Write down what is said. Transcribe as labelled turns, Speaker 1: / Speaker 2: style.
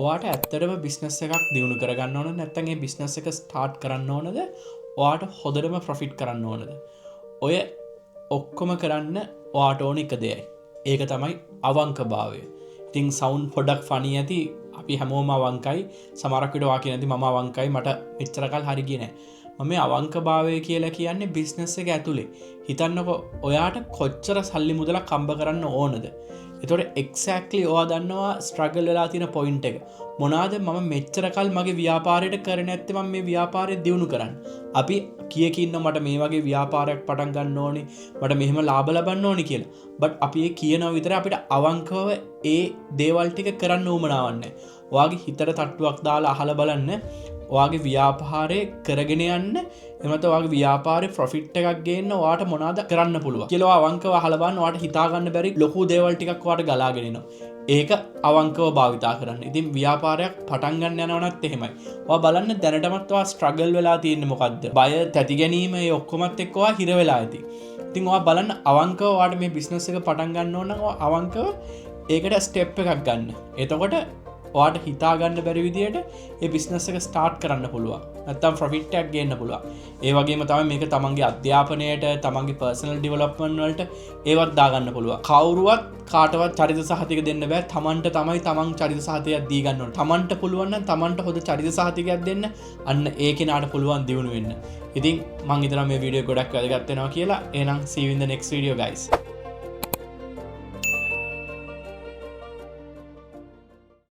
Speaker 1: ඔයාට ඇත්තටම බිස්නස් එකක් දියුණු කරගන්න ඕන නැත්තම් ඒ බිස්නස් එක ස්ටාර්ට් කරන්න ඕනද ඔයාට හොඳටම ප්‍රොෆිට් කරන්න ඕනද ඔය ඔක්කොම කරන්න ඔයාට ඕන එක දෙයයි ඒක තමයි අවංකභාවය ඉතින් සවුන්ඩ් පොඩක් ෆනි ඇති අපි හැමෝම අවංකයි සමහරක් විට ඔයා කියන්නේ මම අවංකයි මට මෙච්චරකල් හරි ගියේ නැහැ මම අවංකභාවය කියලා කියන්නේ බිස්නස් එක ඇතුලේ හිතන්නකෝ ඔයාට කොච්චර සල්ලි මුදලක් හම්බ කරන්න ඕනද එතකොට එක්සැක්ට්ලි ඔයා දන්නවා ස්ට්‍රගල් වෙලා තියෙන පොයින්ට් එක මොනවාද මම මෙච්චර කල් මගේ ව්‍යාපාරයට කරේ නැත්තේ මම මේ ව්‍යාපාරය දියුණු කරන්න අපි කියකින්න මට මේ වගේ ව්‍යාපාරයක් පටන් ගන්න ඕනේ මට මෙහෙම ලාභ ලබන්න ඕනේ කියලා බට් අපි ඒ කියනවා විතර අපිට අවංකව ඒ දේවල් ටික කරන්න උවමනාවක් නැහැ ඔයාගේ හිතට තට්ටුවක් දාලා අහලා බලන්න ඔයාගේ ව්‍යාපාරය කරගෙන යන්න එමත ඔයාගේ ව්‍යාපාරේ ප්‍රොෆිට් එකක් ගේන්න ඔයාට මොනවද කරන්න පුළුවන් කියලා අවංකව අහලා බලන්න ඔයාට හිතා ගන්න බැරි ලොකු දේවල් ටිකක් ඔයාට ගලාගෙන එනවා ඒක අවංකව භාවිතා කරන්න. ඉතින් ව්‍යාපාරයක් පටන් ගන්න යනවනත් එහෙමයි. ඔයා බලන්න දැනටමත් ඔයා ස්ට්‍රගල් වෙලා තියෙන්නේ මොකද්ද? බය, තැති ගැනීම මේ ඔක්කොමත් එක්ක ඔයා හිර වෙලා ඇති. ඉතින් ඔයා බලන්න අවංකව ඔයාට මේ බිස්නස් එක පටන් ගන්න ඕන නම් ඔයා අවංකව ඒකට ස්ටෙප් එකක් ගන්න. එතකොට ඔයාට හිතා ගන්න බැරි විදියට ඒ බිස්නස් එක ස්ටාර්ට් කරන්න පුළුවන්. නැත්තම් ප්‍රොෆිට් එකක් ගේන්න පුළුවන්. ඒ වගේම තමයි මේක තමන්ගේ අධ්‍යාපනයට, තමන්ගේ පර්සනල් ඩෙවලොප්මන්ට් වලට ඒවත් දාගන්න පුළුවන්. කවුරුවත් කාටවත් චරිත සහතික දෙන්න බෑ. තමන්ට තමයි තමන් චරිත සහතිකයක් දී ගන්න ඕනේ. තමන්ට පුළුවන් නම් තමන්ට හොඳ චරිත සහතිකයක් දෙන්න. අන්න ඒ කෙනාට පුළුවන් දියුණු වෙන්න. ඉතින් මම හිතනවා මේ වීඩියෝ ගොඩක් වැදගත් වෙනවා කියලා. එහෙනම් see you in the next video guys.